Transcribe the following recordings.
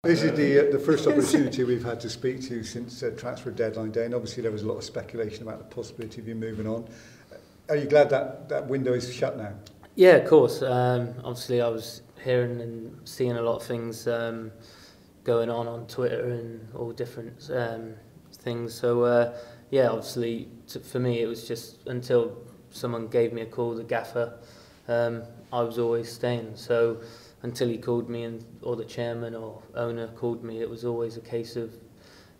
This is the first opportunity we've had to speak to you since transfer deadline day, and obviously there was a lot of speculation about the possibility of you moving on. Are you glad that window is shut now? Yeah, of course. Obviously I was hearing and seeing a lot of things going on Twitter and all different things. So yeah, obviously for me it was just until someone gave me a call, the gaffer, I was always staying. So until he called me or the chairman or owner called me, it was always a case of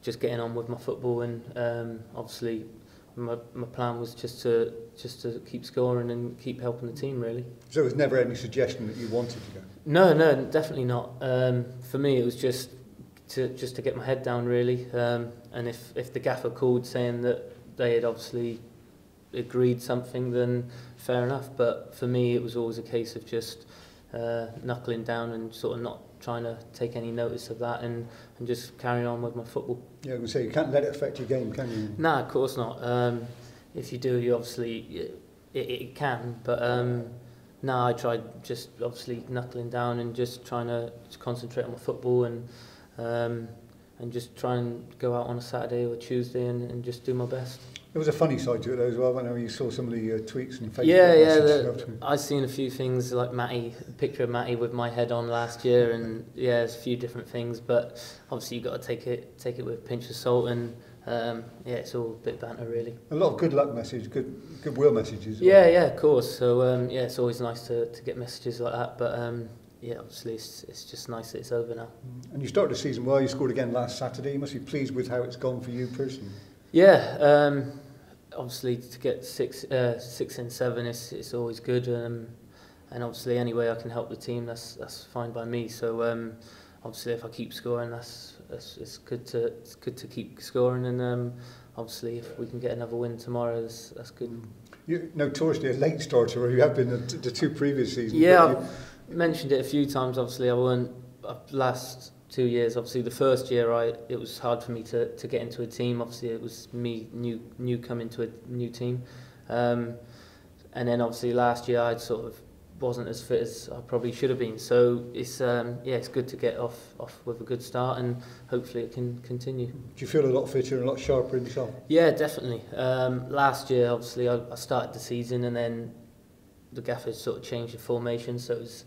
just getting on with my football, and obviously my plan was just to keep scoring and keep helping the team, really. So there was never any suggestion that you wanted to go? No, definitely not. For me it was just to get my head down, really, and if the gaffer called saying that they had obviously agreed something, then fair enough, but for me it was always a case of just knuckling down and sort of not trying to take any notice of that, and just carrying on with my football. Yeah, I was going to say, you can't let it affect your game, can you? Nah, of course not. If you do, you obviously it can, but I tried just obviously knuckling down and just trying to concentrate on my football, and just try and go out on a Saturday or Tuesday and just do my best. There was a funny side to it though as well. I know you saw some of the tweets and Facebook messages. Yeah. I've seen a few things like a picture of Matty with my head on last year, and yeah, there's a few different things. But obviously you've got to take it with a pinch of salt, and yeah, it's all a bit banter, really. A lot of good luck messages, goodwill messages. Yeah, of course. So yeah, it's always nice to get messages like that. But yeah, obviously it's just nice that it's over now. And you started the season well. You scored again last Saturday. You must be pleased with how it's gone for you personally. Yeah. Obviously to get 6 in 7 it's always good, and obviously any way I can help the team, that's fine by me. So obviously if I keep scoring, it's good to keep scoring, and obviously if we can get another win tomorrow, that's good. You're notoriously a late starter, or you have been the two previous seasons. Yeah, I've mentioned it a few times. Obviously I weren't last 2 years. Obviously the first year it was hard for me to get into a team. Obviously it was me new coming to a new team, and then obviously last year I sort of wasn't as fit as I probably should have been. So it's it's good to get off with a good start, and hopefully it can continue. Do you feel a lot fitter and a lot sharper in yourself? Yeah, definitely. Last year obviously I started the season, and then the gaffers sort of changed the formation, so it was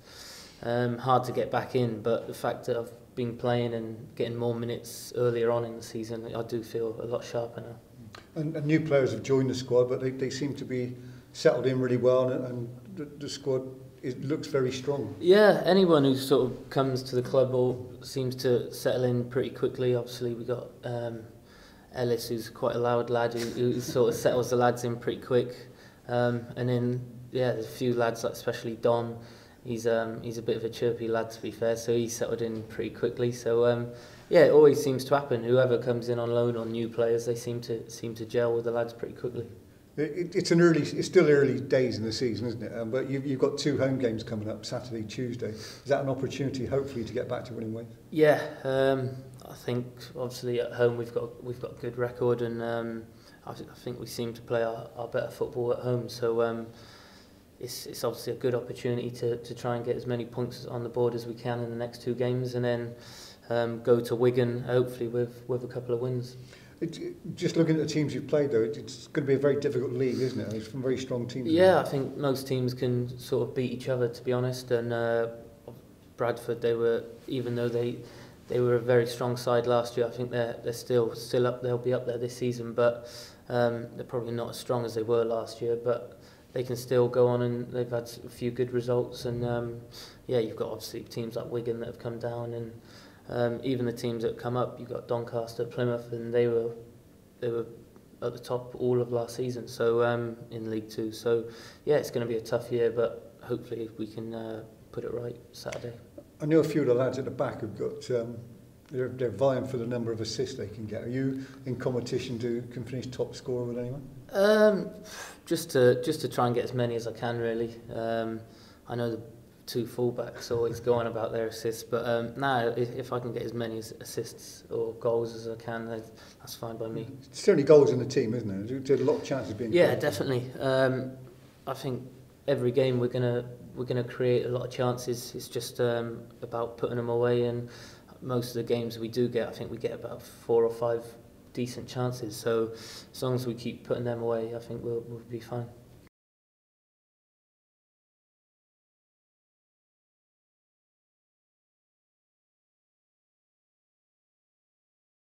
hard to get back in. But the fact that I've been playing and getting more minutes earlier on in the season, I do feel a lot sharper now. And new players have joined the squad, but they seem to be settled in really well, and the squad looks very strong. Yeah, anyone who sort of comes to the club all seems to settle in pretty quickly. Obviously we got Ellis, who's quite a loud lad, who sort of settles the lads in pretty quick, and then yeah, there's a few lads, like especially Don. He's a bit of a chirpy lad, to be fair, so he settled in pretty quickly. So yeah, it always seems to happen. Whoever comes in on loan or new players, they seem to gel with the lads pretty quickly. It's still early days in the season, isn't it? But you've got 2 home games coming up, Saturday, Tuesday. Is that an opportunity, hopefully, to get back to winning ways? Yeah, I think obviously at home we've got a good record, and I think we seem to play our better football at home. So. It's obviously a good opportunity to try and get as many points on the board as we can in the next 2 games, and then go to Wigan hopefully with a couple of wins. Just looking at the teams you've played though, it's going to be a very difficult league, isn't it? It's from very strong teams. Yeah, I think most teams can sort of beat each other, to be honest, and Bradford, even though they were a very strong side last year, I think they're still up. They'll be up there this season, but they're probably not as strong as they were last year, but they can still go on, and they've had a few good results. And yeah, you've got obviously teams like Wigan that have come down, and even the teams that have come up. You've got Doncaster, Plymouth, and they were at the top all of last season. So in League Two. So yeah, it's going to be a tough year, but hopefully we can put it right Saturday. I know a few of the lads at the back have got. They're vying for the number of assists they can get. Are you in competition can finish top scorer with anyone? Just to try and get as many as I can, really. I know the 2 fullbacks always go on about their assists, but if I can get as many assists or goals as I can, that's fine by me. It's certainly goals in the team, isn't there? There's a lot of chances being. Yeah, definitely. I think every game we're gonna create a lot of chances. It's just about putting them away, and most of the games we do get, I think we get about 4 or 5 decent chances. So as long as we keep putting them away, I think we'll be fine.